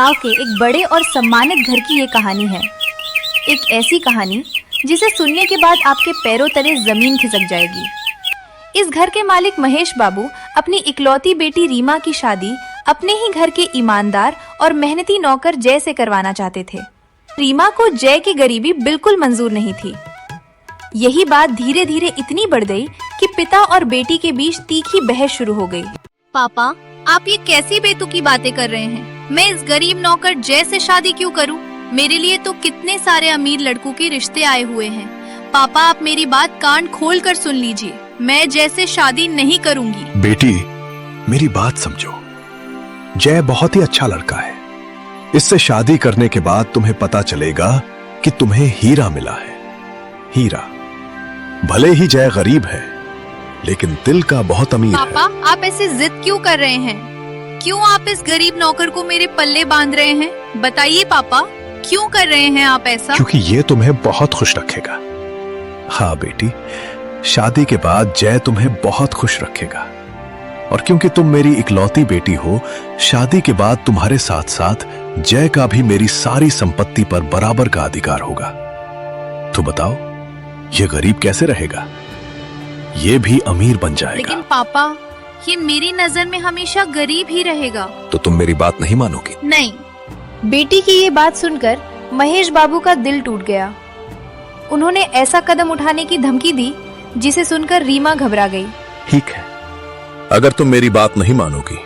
गांव के एक बड़े और सम्मानित घर की ये कहानी है। एक ऐसी कहानी जिसे सुनने के बाद आपके पैरों तले जमीन खिसक जाएगी। इस घर के मालिक महेश बाबू अपनी इकलौती बेटी रीमा की शादी अपने ही घर के ईमानदार और मेहनती नौकर जय से करवाना चाहते थे। रीमा को जय की गरीबी बिल्कुल मंजूर नहीं थी। यही बात धीरे धीरे इतनी बढ़ गई कि पिता और बेटी के बीच तीखी बहस शुरू हो गई। पापा, आप ये कैसी बेतुकी बातें कर रहे हैं? मैं इस गरीब नौकर जय से शादी क्यों करूं? मेरे लिए तो कितने सारे अमीर लड़कों के रिश्ते आए हुए हैं। पापा, आप मेरी बात कान खोल कर सुन लीजिए। मैं जय से शादी नहीं करूंगी। बेटी, मेरी बात समझो। जय बहुत ही अच्छा लड़का है। इससे शादी करने के बाद तुम्हें पता चलेगा कि तुम्हें हीरा मिला है। हीरा। भले ही जय गरीब है, लेकिन दिल का बहुत अमीर है। पापा, आप ऐसे जिद क्यों कर रहे हैं? क्यों आप इस गरीब नौकर को मेरे पल्ले बांध रहे हैं? बताइए पापा, क्यों कर रहे हैं आप ऐसा? क्योंकि ये तुम्हें बहुत खुश रखेगा। हाँ बेटी, शादी के बाद जय तुम्हें बहुत खुश रखेगा। और क्योंकि तुम मेरी इकलौती बेटी हो, शादी के बाद तुम्हारे साथ साथ जय का भी मेरी सारी संपत्ति पर बराबर का अधिकार होगा। तो बताओ, ये गरीब कैसे रहेगा? ये भी अमीर बन जाएगा। लेकिन पापा, ये मेरी नजर में हमेशा गरीब ही रहेगा। तो तुम मेरी बात नहीं मानोगी? नहीं। बेटी की ये बात सुनकर महेश बाबू का दिल टूट गया। उन्होंने ऐसा कदम उठाने की धमकी दी जिसे सुनकर रीमा घबरा गई। ठीक है, अगर तुम मेरी बात नहीं मानोगी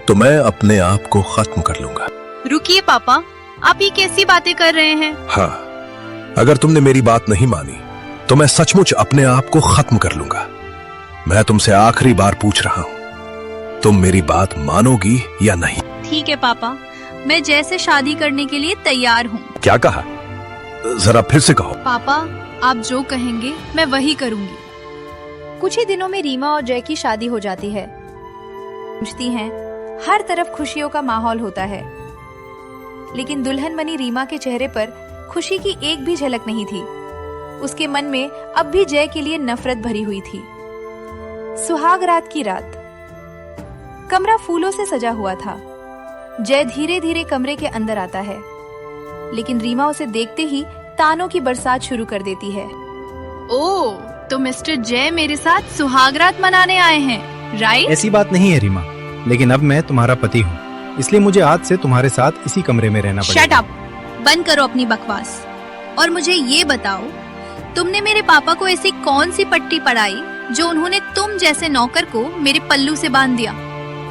तो मैं अपने आप को खत्म कर लूंगा। रुकिए पापा, आप ये कैसी बातें कर रहे हैं? हाँ, अगर तुमने मेरी बात नहीं मानी तो मैं सचमुच अपने आप को खत्म कर लूंगा। मैं तुमसे आखिरी बार पूछ रहा हूँ, तुम मेरी बात मानोगी या नहीं? ठीक है पापा, मैं जय से शादी करने के लिए तैयार हूँ। क्या कहा? जरा फिर से कहो। पापा, आप जो कहेंगे मैं वही करूँगी। कुछ ही दिनों में रीमा और जय की शादी हो जाती है। पूछती हैं, हर तरफ खुशियों का माहौल होता है, लेकिन दुल्हन बनी रीमा के चेहरे पर खुशी की एक भी झलक नहीं थी। उसके मन में अब भी जय के लिए नफरत भरी हुई थी। सुहाग रात की रात। कमरा फूलों से सजा हुआ था। जय धीरे धीरे कमरे के अंदर आता है, लेकिन रीमा उसे देखते ही तानों की बरसात शुरू कर देती है। ओह, तो मिस्टर जय मेरे साथ सुहागरात मनाने आए हैं, राइट? ऐसी बात नहीं है रीमा, लेकिन अब मैं तुम्हारा पति हूँ, इसलिए मुझे आज से तुम्हारे साथ इसी कमरे में रहना पड़ेगा। Shut up! बंद करो अपनी बकवास और मुझे ये बताओ, तुमने मेरे पापा को ऐसी कौन सी पट्टी पढ़ाई जो उन्होंने तुम जैसे नौकर को मेरे पल्लू से बांध दिया?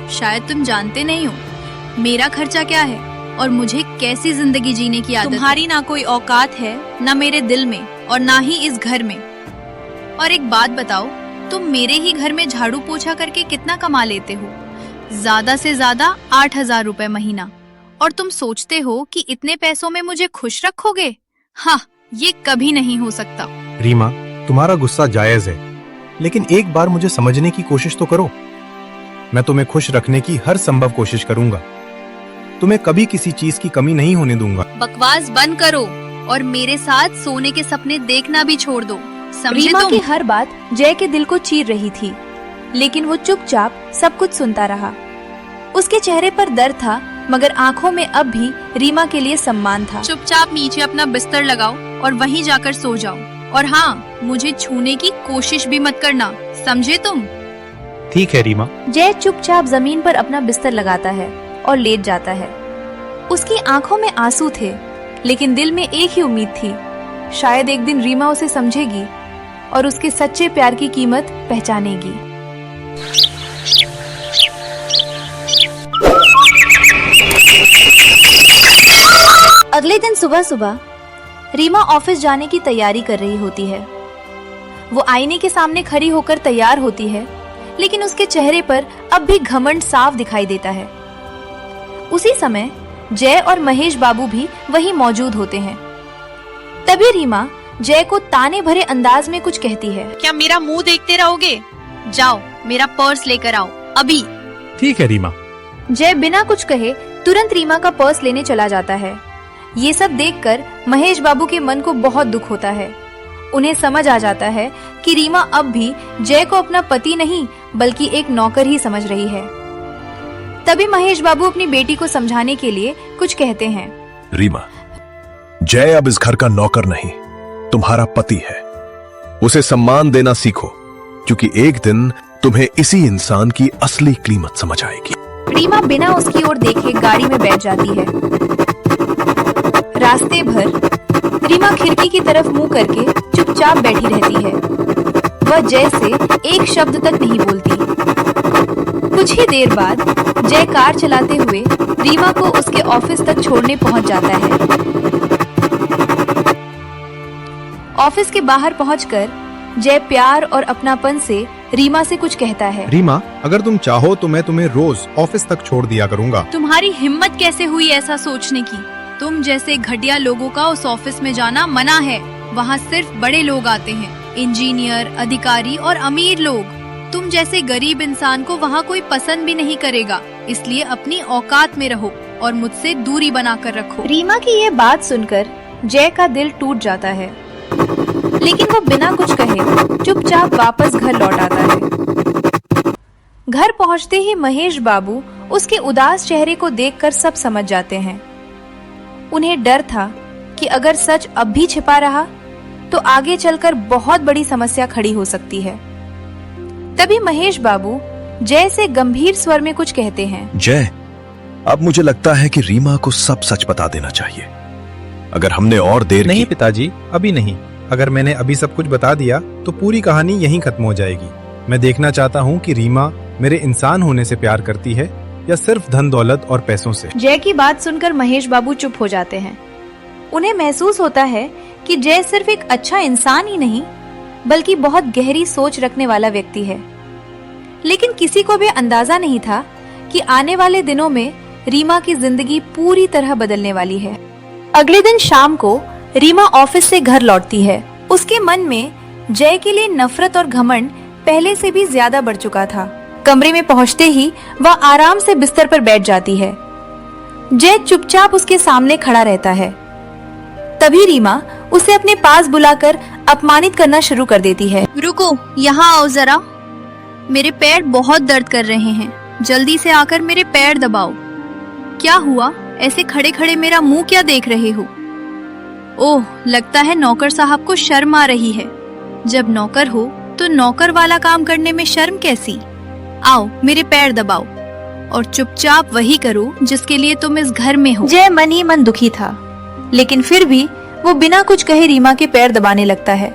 शायद तुम जानते नहीं हो मेरा खर्चा क्या है और मुझे कैसी जिंदगी जीने की आदत। तुम्हारी ना कोई औकात है, ना मेरे दिल में और ना ही इस घर में। और एक बात बताओ, तुम मेरे ही घर में झाड़ू पोछा करके कितना कमा लेते हो? ज्यादा से ज्यादा 8,000 रुपए महीना। और तुम सोचते हो कि इतने पैसों में मुझे खुश रखोगे? हाँ, ये कभी नहीं हो सकता। रीमा, तुम्हारा गुस्सा जायज है, लेकिन एक बार मुझे समझने की कोशिश तो करो। मैं तुम्हें खुश रखने की हर संभव कोशिश करूंगा। तुम्हें कभी किसी चीज की कमी नहीं होने दूंगा। बकवास बंद करो और मेरे साथ सोने के सपने देखना भी छोड़ दो, समझे? रीमा तुम? की हर बात जय के दिल को चीर रही थी, लेकिन वो चुपचाप सब कुछ सुनता रहा। उसके चेहरे पर दर्द था, मगर आंखों में अब भी रीमा के लिए सम्मान था। चुपचाप नीचे अपना बिस्तर लगाओ और वहीं जाकर सो जाओ। और हाँ, मुझे छूने की कोशिश भी मत करना, समझे तुम? ठीक है रीमा। जय चुपचाप जमीन पर अपना बिस्तर लगाता है और लेट जाता है। उसकी आंखों में आंसू थे, लेकिन दिल में एक ही उम्मीद थी, शायद एक दिन रीमा उसे समझेगी और उसके सच्चे प्यार की कीमत पहचानेगी। अगले दिन सुबह सुबह रीमा ऑफिस जाने की तैयारी कर रही होती है। वो आईने के सामने खड़ी होकर तैयार होती है, लेकिन उसके चेहरे पर अब भी घमंड साफ दिखाई देता है। उसी समय जय और महेश बाबू भी वहीं मौजूद होते हैं। तभी रीमा जय को ताने भरे अंदाज में कुछ कहती है। क्या मेरा मुंह देखते रहोगे? जाओ, मेरा पर्स लेकर आओ अभी। ठीक है रीमा। जय बिना कुछ कहे तुरंत रीमा का पर्स लेने चला जाता है। ये सब देखकर महेश बाबू के मन को बहुत दुख होता है। उन्हें समझ आ जाता है कि रीमा अब भी जय को अपना पति नहीं बल्कि एक नौकर ही समझ रही है। तभी महेश बाबू अपनी बेटी को समझाने के लिए कुछ कहते हैं। रीमा, जय अब इस घर का नौकर नहीं, तुम्हारा पति है। उसे सम्मान देना सीखो, क्योंकि एक दिन तुम्हें इसी इंसान की असली कीमत समझ आएगी। रीमा बिना उसकी ओर देखे गाड़ी में बैठ जाती है। रास्ते भर रीमा खिड़की की तरफ मुंह करके चुपचाप बैठी रहती है। वह जय से एक शब्द तक नहीं बोलती। कुछ ही देर बाद जय कार चलाते हुए रीमा को उसके ऑफिस तक छोड़ने पहुंच जाता है। ऑफिस के बाहर पहुंचकर जय प्यार और अपनापन से रीमा से कुछ कहता है। रीमा, अगर तुम चाहो तो मैं तुम्हें रोज ऑफिस तक छोड़ दिया करूंगा। तुम्हारी हिम्मत कैसे हुई ऐसा सोचने की? तुम जैसे घटिया लोगों का उस ऑफिस में जाना मना है। वहाँ सिर्फ बड़े लोग आते हैं, इंजीनियर, अधिकारी और अमीर लोग। तुम जैसे गरीब इंसान को वहाँ कोई पसंद भी नहीं करेगा। इसलिए अपनी औकात में रहो और मुझसे दूरी बनाकर रखो। रीमा की ये बात सुनकर जय का दिल टूट जाता है, लेकिन वो बिना कुछ कहे चुपचाप वापस घर लौट आता है। घर पहुंचते ही महेश बाबू उसके उदास चेहरे को देखकर सब समझ जाते हैं। उन्हें डर था कि अगर सच अब भी छिपा रहा तो आगे चलकर बहुत बड़ी समस्या खड़ी हो सकती है। तभी महेश बाबू जय से गंभीर स्वर में कुछ कहते हैं। जय, अब मुझे लगता है कि रीमा को सब सच बता देना चाहिए। अगर हमने और देर नहीं की... पिताजी, अभी नहीं। अगर मैंने अभी सब कुछ बता दिया तो पूरी कहानी यहीं खत्म हो जाएगी। मैं देखना चाहता हूँ कि रीमा मेरे इंसान होने से प्यार करती है या सिर्फ धन दौलत और पैसों से। जय की बात सुनकर महेश बाबू चुप हो जाते हैं। उन्हें महसूस होता है कि जय सिर्फ एक अच्छा इंसान ही नहीं बल्कि बहुत गहरी सोच रखने वाला व्यक्ति है। लेकिन किसी को भी अंदाजा नहीं था कि आने वाले दिनों में रीमा की जिंदगी पूरी तरह बदलने वाली है। अगले दिन शाम को रीमा ऑफिस से घर लौटती है। उसके मन में जय के लिए नफरत और घमंड पहले से भी ज्यादा बढ़ चुका था। कमरे में पहुंचते ही वह आराम से बिस्तर पर बैठ जाती है। जय चुपचाप उसके सामने खड़ा रहता है। तभी रीमा उसे अपने पास बुलाकर अपमानित करना शुरू कर देती है। रुको, यहाँ आओ जरा। मेरे पैर बहुत दर्द कर रहे हैं। जल्दी से आकर मेरे पैर दबाओ। क्या हुआ? ऐसे खड़े खड़े मेरा मुंह क्या देख रहे हो? ओह, लगता है नौकर साहब को शर्म आ रही है। जब नौकर हो तो नौकर वाला काम करने में शर्म कैसी? आओ, मेरे पैर दबाओ और चुपचाप वही करो जिसके लिए तुम इस घर में हो। जय मन ही मन दुखी था, लेकिन फिर भी वो बिना कुछ कहे रीमा के पैर दबाने लगता है।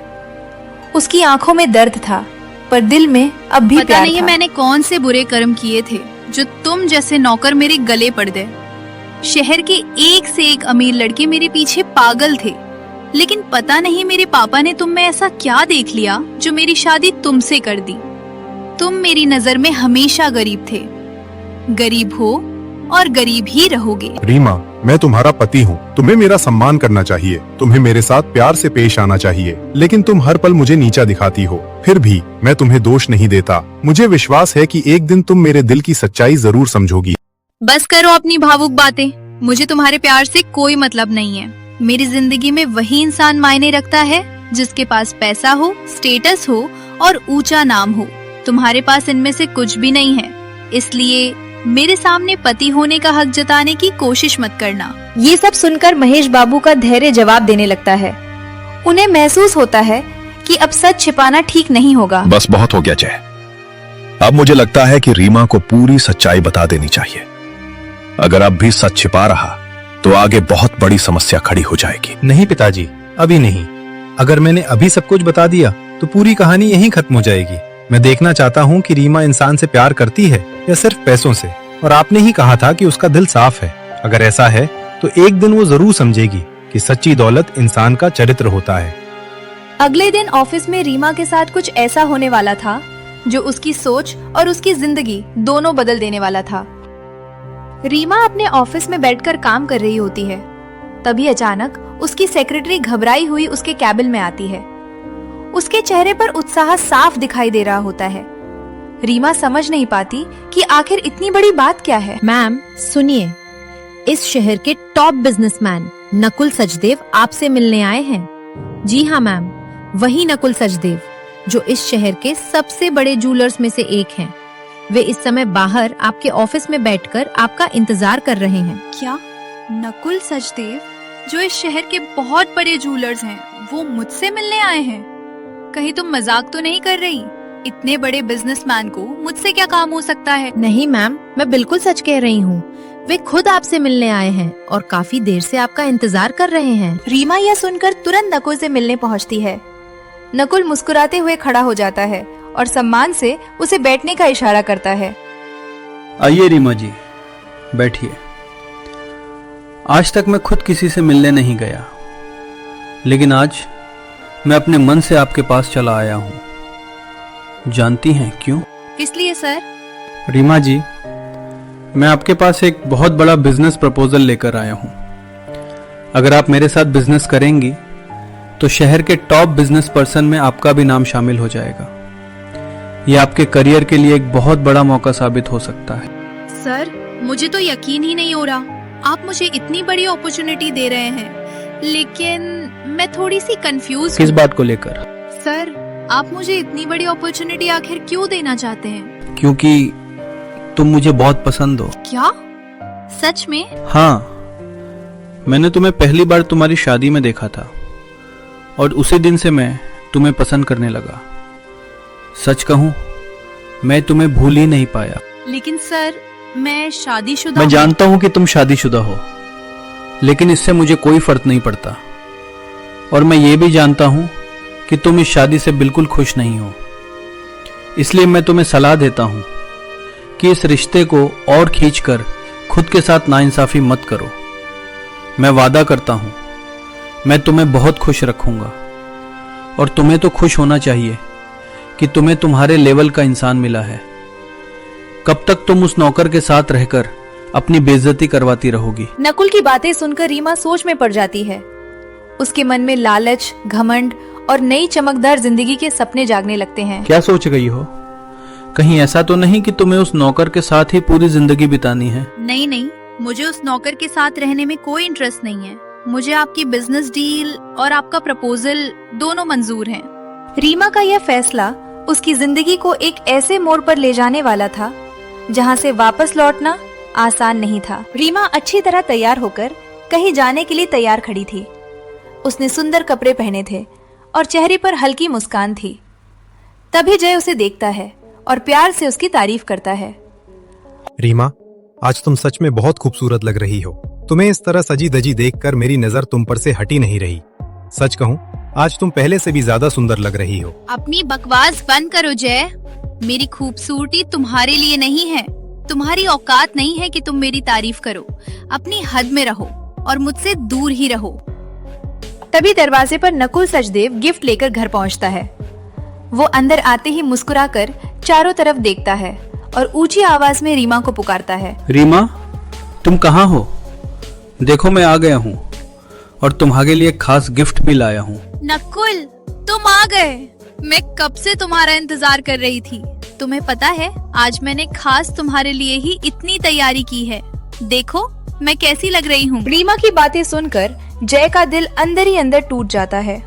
उसकी आंखों में दर्द था, पर दिल में अब भी पता प्यार नहीं था। मैंने कौन से बुरे कर्म किए थे जो तुम जैसे नौकर मेरे गले पड़ गए। शहर के एक से एक अमीर लड़के मेरे पीछे पागल थे, लेकिन पता नहीं मेरे पापा ने तुम में ऐसा क्या देख लिया जो मेरी शादी तुमसे कर दी। तुम मेरी नजर में हमेशा गरीब थे। गरीब हो और गरीब ही रहोगे। रीमा, मैं तुम्हारा पति हूँ। तुम्हें मेरा सम्मान करना चाहिए। तुम्हें मेरे साथ प्यार से पेश आना चाहिए, लेकिन तुम हर पल मुझे नीचा दिखाती हो। फिर भी मैं तुम्हें दोष नहीं देता। मुझे विश्वास है कि एक दिन तुम मेरे दिल की सच्चाई जरूर समझोगी। बस करो अपनी भावुक बातें। मुझे तुम्हारे प्यार से कोई मतलब नहीं है। मेरी जिंदगी में वही इंसान मायने रखता है जिसके पास पैसा हो, स्टेटस हो और ऊंचा नाम हो। तुम्हारे पास इनमें से कुछ भी नहीं है, इसलिए मेरे सामने पति होने का हक जताने की कोशिश मत करना। ये सब सुनकर महेश बाबू का धैर्य जवाब देने लगता है। उन्हें महसूस होता है कि अब सच छिपाना ठीक नहीं होगा। बस बहुत हो गया जय। अब मुझे लगता है कि रीमा को पूरी सच्चाई बता देनी चाहिए। अगर अब भी सच छिपा रहा तो आगे बहुत बड़ी समस्या खड़ी हो जाएगी। नहीं पिताजी, अभी नहीं। अगर मैंने अभी सब कुछ बता दिया तो पूरी कहानी यहीं खत्म हो जाएगी। मैं देखना चाहता हूँ कि रीमा इंसान से प्यार करती है या सिर्फ पैसों से। और आपने ही कहा था कि उसका दिल साफ है। अगर ऐसा है तो एक दिन वो जरूर समझेगी कि सच्ची दौलत इंसान का चरित्र होता है। अगले दिन ऑफिस में रीमा के साथ कुछ ऐसा होने वाला था जो उसकी सोच और उसकी जिंदगी दोनों बदल देने वाला था। रीमा अपने ऑफिस में बैठकर काम कर रही होती है। तभी अचानक उसकी सेक्रेटरी घबराई हुई उसके कैबिन में आती है। उसके चेहरे पर उत्साह साफ दिखाई दे रहा होता है। रीमा समझ नहीं पाती कि आखिर इतनी बड़ी बात क्या है। मैम सुनिए, इस शहर के टॉप बिजनेसमैन नकुल सचदेव आपसे मिलने आए हैं। जी हाँ मैम, वही नकुल सचदेव जो इस शहर के सबसे बड़े जूलर्स में से एक हैं। वे इस समय बाहर आपके ऑफिस में बैठकर आपका इंतजार कर रहे हैं। क्या नकुल सचदेव, जो इस शहर के बहुत बड़े जूलर्स हैं, वो मुझसे मिलने आए हैं? कहीं तुम मजाक तो नहीं कर रही? इतने बड़े बिजनेसमैन को मुझसे क्या काम हो सकता है? नहीं मैम, मैं बिल्कुल सच कह रही हूँ। वे खुद आपसे मिलने आए हैं और काफी देर से आपका इंतजार कर रहे हैं। रीमा यह सुनकर तुरंत नकुल से मिलने पहुंचती है। नकुल मुस्कुराते हुए खड़ा हो जाता है और सम्मान से उसे बैठने का इशारा करता है। आइए रीमा जी, बैठिए। आज तक मैं खुद किसी से मिलने नहीं गया, लेकिन आज मैं अपने मन से आपके पास चला आया हूं। जानती हैं क्यों? इसलिए सर। रीमा जी, मैं आपके पास एक बहुत बड़ा बिजनेस प्रपोजल लेकर आया हूं। अगर आप मेरे साथ बिजनेस करेंगी तो शहर के टॉप बिजनेस पर्सन में आपका भी नाम शामिल हो जाएगा। यह आपके करियर के लिए एक बहुत बड़ा मौका साबित हो सकता है। सर, मुझे तो यकीन ही नहीं हो रहा आप मुझे इतनी बड़ी अपॉर्चुनिटी दे रहे हैं, लेकिन मैं थोड़ी सी कंफ्यूज किस बात को लेकर? सर, आप मुझे इतनी बड़ी अपॉर्चुनिटी आखिर क्यों देना चाहते हैं? क्योंकि तुम मुझे बहुत पसंद हो। क्या? सच में? हाँ, मैंने तुम्हें पहली बार तुम्हारी शादी में देखा था और उसी दिन से मैं तुम्हें पसंद करने लगा। सच कहूं, मैं तुम्हें भूल ही नहीं पाया। लेकिन सर, मैं शादीशुदा मैं हूं। जानता हूं कि तुम शादीशुदा हो, लेकिन इससे मुझे कोई फर्क नहीं पड़ता। और मैं ये भी जानता हूं कि तुम इस शादी से बिल्कुल खुश नहीं हो। इसलिए मैं तुम्हें सलाह देता हूं कि इस रिश्ते को और खींचकर खुद के साथ नाइंसाफी मत करो। मैं वादा करता हूं, मैं तुम्हें बहुत खुश रखूंगा। और तुम्हें तो खुश होना चाहिए कि तुम्हें तुम्हारे लेवल का इंसान मिला है। कब तक तुम उस नौकर के साथ रहकर अपनी बेइज्जती करवाती रहोगी? नकुल की बातें सुनकर रीमा सोच में पड़ जाती है। उसके मन में लालच, घमंड और नई चमकदार जिंदगी के सपने जागने लगते हैं। क्या सोच गई हो? कहीं ऐसा तो नहीं कि तुम्हें उस नौकर के साथ ही पूरी जिंदगी बितानी है? नहीं नहीं, मुझे उस नौकर के साथ रहने में कोई इंटरेस्ट नहीं है। मुझे आपकी बिजनेस डील और आपका प्रपोजल दोनों मंजूर हैं। रीमा का यह फैसला उसकी जिंदगी को एक ऐसे मोड़ पर ले जाने वाला था जहां से वापस लौटना आसान नहीं था। रीमा अच्छी तरह तैयार होकर कहीं जाने के लिए तैयार खड़ी थी। उसने सुंदर कपड़े पहने थे और चेहरे पर हल्की मुस्कान थी। तभी जय उसे देखता है और प्यार से उसकी तारीफ करता है। रीमा, आज तुम सच में बहुत खूबसूरत लग रही हो। तुम्हें इस तरह सजी धजी देखकर मेरी नजर तुम पर से हटी नहीं रही। सच कहूं, आज तुम पहले से भी ज्यादा सुंदर लग रही हो। अपनी बकवास बंद करो जय। मेरी खूबसूरती तुम्हारे लिए नहीं है। तुम्हारी औकात नहीं है कि तुम मेरी तारीफ करो। अपनी हद में रहो और मुझसे दूर ही रहो। तभी दरवाजे पर नकुल सचदेव गिफ्ट लेकर घर पहुंचता है। वो अंदर आते ही मुस्कुराकर चारों तरफ देखता है और ऊंची आवाज में रीमा को पुकारता है। रीमा, तुम कहाँ हो? देखो, मैं आ गया हूँ और तुम्हारे लिए खास गिफ्ट भी लाया हूँ। नकुल, तुम आ गए। मैं कब से तुम्हारा इंतजार कर रही थी। तुम्हें पता है, आज मैंने खास तुम्हारे लिए ही इतनी तैयारी की है। देखो मैं कैसी लग रही हूँ। रीमा की बातें सुनकर जय का दिल अंदर ही अंदर टूट जाता है।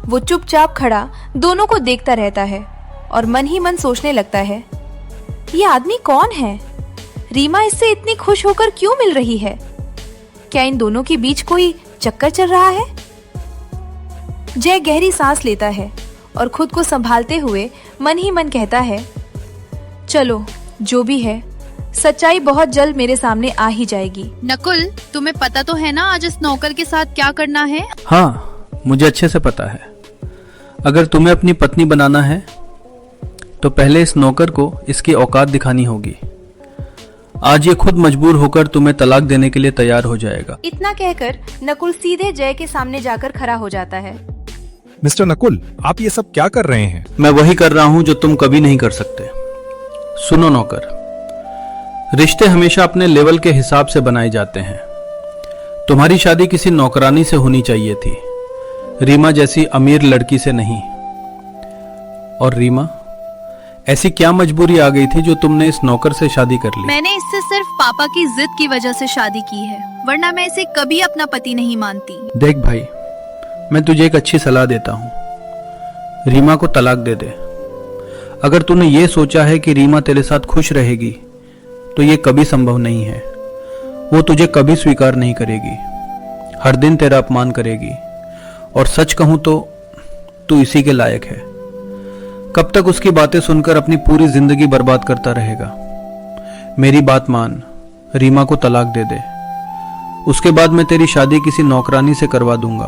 वो चुपचाप खड़ा दोनों को देखता रहता है और मन ही मन सोचने लगता है, ये आदमी कौन है? रीमा इससे इतनी खुश होकर क्यों मिल रही है? क्या इन दोनों के बीच कोई चक्कर चल रहा है? जय गहरी सांस लेता है और खुद को संभालते हुए मन ही मन कहता है, चलो जो भी है, सच्चाई बहुत जल्द मेरे सामने आ ही जाएगी। नकुल, तुम्हें पता तो है ना आज इस नौकर के साथ क्या करना है? हाँ, मुझे अच्छे से पता है। अगर तुम्हें अपनी पत्नी बनाना है तो पहले इस नौकर को इसकी औकात दिखानी होगी। आज ये खुद मजबूर होकर तुम्हें तलाक देने के लिए तैयार हो जाएगा। इतना कहकर नकुल सीधे जय के सामने जाकर खड़ा हो जाता है। मिस्टर नकुल, आप ये सब क्या कर रहे हैं? मैं वही कर रहा हूं जो तुम कभी नहीं कर सकते। सुनो नौकर, रिश्ते हमेशा अपने लेवल के हिसाब से बनाए जाते हैं। तुम्हारी शादी किसी नौकरानी से होनी चाहिए थी, रीमा जैसी अमीर लड़की से नहीं। और रीमा, ऐसी क्या मजबूरी आ गई थी जो तुमने इस नौकर से शादी कर ली? मैंने इससे सिर्फ पापा की जिद की वजह से शादी की है, वरना मैं इसे कभी अपना पति नहीं मानती। देख भाई, मैं तुझे एक अच्छी सलाह देता हूँ। रीमा को तलाक दे दे। अगर तूने ये सोचा है कि रीमा तेरे साथ खुश रहेगी तो ये कभी संभव नहीं है। वो तुझे कभी स्वीकार नहीं करेगी, हर दिन तेरा अपमान करेगी, और सच कहूं तो तू इसी के लायक है। कब तक उसकी बातें सुनकर अपनी पूरी जिंदगी बर्बाद करता रहेगा? मेरी बात मान, रीमा को तलाक दे दे। उसके बाद मैं तेरी शादी किसी नौकरानी से करवा दूंगा,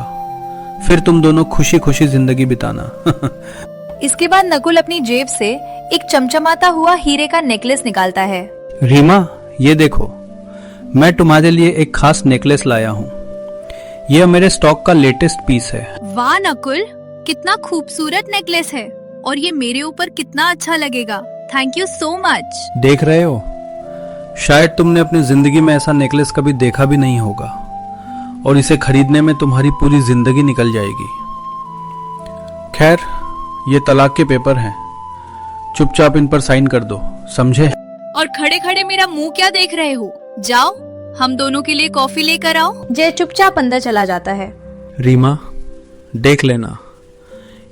फिर तुम दोनों खुशी खुशी जिंदगी बिताना। इसके बाद नकुल अपनी जेब से एक चमचमाता हुआ हीरे का नेकलेस निकालता है। रीमा, ये देखो, मैं तुम्हारे लिए एक खास नेकलेस लाया हूँ। यह मेरे स्टॉक का लेटेस्ट पीस है। वाह नकुल, कितना खूबसूरत नेकलेस है और ये मेरे ऊपर कितना अच्छा लगेगा। Thank you so much. देख रहे हो, शायद तुमने अपनी जिंदगी में ऐसा नेकलेस कभी देखा भी नहीं होगा, और इसे खरीदने में तुम्हारी पूरी जिंदगी निकल जाएगी। खैर, ये तलाक के पेपर हैं, चुपचाप इन पर साइन कर दो, समझे? और खड़े खड़े मेरा मुंह क्या देख रहे हो? जाओ, हम दोनों के लिए कॉफी लेकर आओ। जय चुपचाप अंदर चला जाता है। रीमा, देख लेना,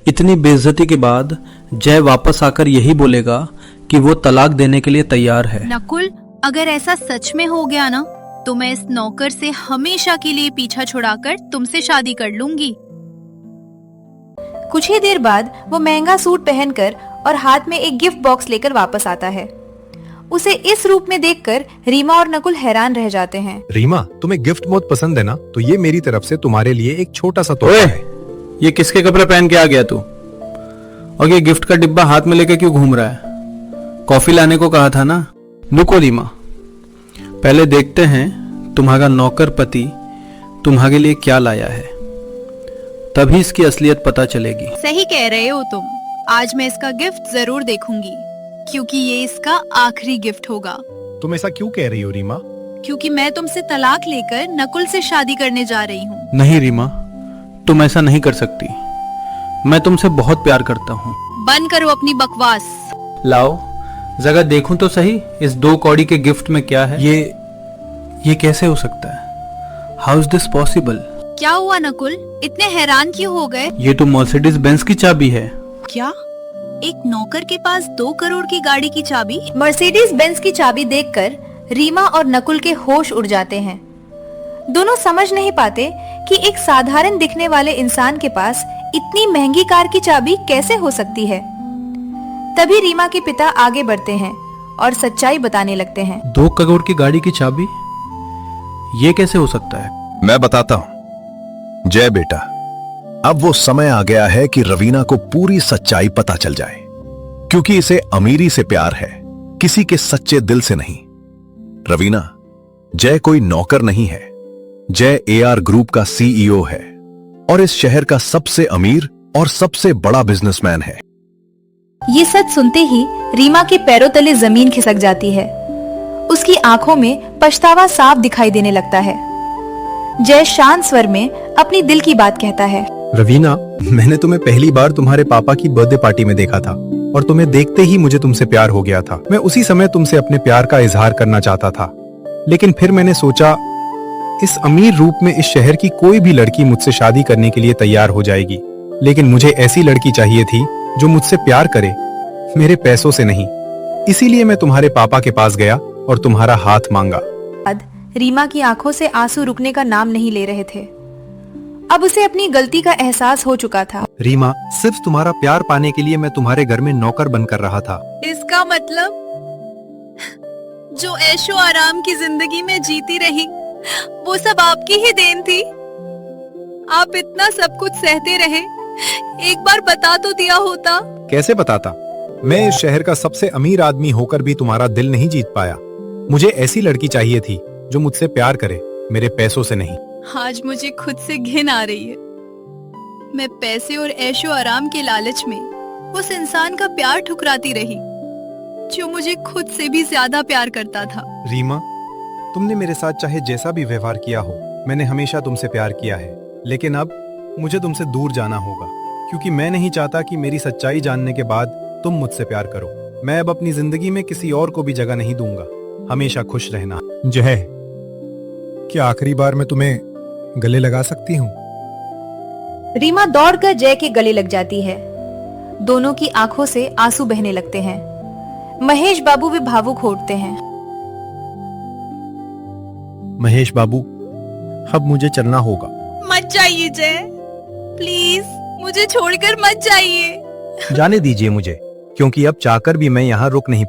इतनी बेइज्जती के बाद जय वापस आकर यही बोलेगा कि वो तलाक देने के लिए तैयार है। नकुल, अगर ऐसा सच में हो गया ना, तो मैं इस नौकर से हमेशा के लिए पीछा छुड़ाकर तुमसे शादी कर लूंगी। कुछ ही देर बाद वो महंगा सूट पहनकर और हाथ में एक गिफ्ट बॉक्स लेकर वापस आता है। उसे इस रूप में देखकर रीमा और नकुल हैरान रह जाते हैं। रीमा, तुम्हें गिफ्ट बहुत पसंद है ना, तो ये मेरी तरफ से तुम्हारे लिए एक छोटा सा तोहफा है। ये किसके कपड़े पहन के आ गया तू? और ये गिफ्ट का डिब्बा हाथ में लेके क्यों घूम रहा है? कॉफी लाने को कहा था ना। रुको रीमा, पहले देखते हैं तुम्हारा नौकर पति तुम्हारे लिए क्या लाया है, तभी इसकी असलियत पता चलेगी। सही कह रहे हो तुम, आज मैं इसका गिफ्ट जरूर देखूंगी, क्योंकि ये इसका आखिरी गिफ्ट होगा। तुम ऐसा क्यों कह रही हो रीमा? क्योंकि मैं तुमसे तलाक लेकर नकुल से शादी करने जा रही हूँ। नहीं रीमा, तुम ऐसा नहीं कर सकती। मैं तुमसे बहुत प्यार करता हूँ। बंद करो अपनी बकवास। लाओ जरा देखूं तो सही, इस 2 कौड़ी के गिफ्ट में क्या है। ये कैसे हो सकता है? How is this possible? क्या हुआ नकुल, इतने हैरान क्यों हो गए? ये तो मर्सिडीज बेंज की चाबी है। क्या एक नौकर के पास 2 करोड़ की गाड़ी की चाबी? मर्सिडीज बेंज की चाबी देखकर रीमा और नकुल के होश उड़ जाते हैं। दोनों समझ नहीं पाते कि एक साधारण दिखने वाले इंसान के पास इतनी महंगी कार की चाबी कैसे हो सकती है। तभी रीमा के पिता आगे बढ़ते हैं और सच्चाई बताने लगते हैं। 2 करोड़ की गाड़ी की चाबी? ये कैसे हो सकता है? मैं बताता हूं। जय बेटा, अब वो समय आ गया है कि रवीना को पूरी सच्चाई पता चल जाए, क्योंकि इसे अमीरी से प्यार है, किसी के सच्चे दिल से नहीं। रवीना, जय कोई नौकर नहीं है। जय AR ग्रुप का CEO है और इस शहर का सबसे अमीर और सबसे बड़ा बिजनेसमैन है। ये सच सुनते ही रीमा के पैरों तले जमीन खिसक जाती है। उसकी आंखों में पछतावा साफ दिखाई देने लगता है। जय शांत स्वर में अपनी दिल की बात कहता है। रवीना, मैंने तुम्हें पहली बार तुम्हारे पापा की बर्थडे पार्टी में देखा था और तुम्हें देखते ही मुझे तुमसे प्यार हो गया था। मैं उसी समय तुमसे अपने प्यार का इजहार करना चाहता था, लेकिन फिर मैंने सोचा इस अमीर रूप में इस शहर की कोई भी लड़की मुझसे शादी करने के लिए तैयार हो जाएगी, लेकिन मुझे ऐसी लड़की चाहिए थी जो मुझसे प्यार करे, मेरे पैसों से नहीं। इसीलिए मैं तुम्हारे पापा के पास गया और तुम्हारा हाथ मांगा। रीमा की आंखों से आंसू रुकने का नाम नहीं ले रहे थे। अब उसे अपनी गलती का एहसास हो चुका था। रीमा, सिर्फ तुम्हारा प्यार पाने के लिए मैं तुम्हारे घर में नौकर बनकर रहा था। इसका मतलब जो ऐशो आराम की जिंदगी में जीती रही, वो सब आपकी ही देन थी। आप इतना सब कुछ सहते रहे, एक बार बता तो दिया होता। कैसे बताता? मैं इस शहर का सबसे अमीर आदमी होकर भी तुम्हारा दिल नहीं जीत पाया। मुझे ऐसी लड़की चाहिए थी जो मुझसे प्यार करे, मेरे पैसों से नहीं। आज मुझे खुद से घिन आ रही है। मैं पैसे और ऐशो आराम के लालच में उस इंसान का प्यार ठुकराती रही जो मुझे खुद से भी ज्यादा प्यार करता था। रीमा, तुमने मेरे साथ चाहे जैसा भी व्यवहार किया हो, मैंने हमेशा तुमसे प्यार किया है, लेकिन अब मुझे तुमसे दूर जाना होगा, क्योंकि मैं नहीं चाहता कि मेरी सच्चाई जानने के बाद तुम मुझसे प्यार करो। मैं अब अपनी जिंदगी में किसी और को भी जगह नहीं दूंगा। हमेशा खुश रहना। जय, क्या आखिरी बार मैं तुम्हें गले लगा सकती हूँ? रीमा दौड़कर जय के गले लग जाती है। दोनों की आंखों से आंसू बहने लगते हैं। महेश बाबू भी भावुक हो उठते हैं। महेश बाबू, अब मुझे चलना होगा। मत जाइए जय, प्लीज मुझे छोड़कर मत जाइए। जाने दीजिए मुझे, क्योंकि अब चाहकर भी मैं यहाँ रुक नहीं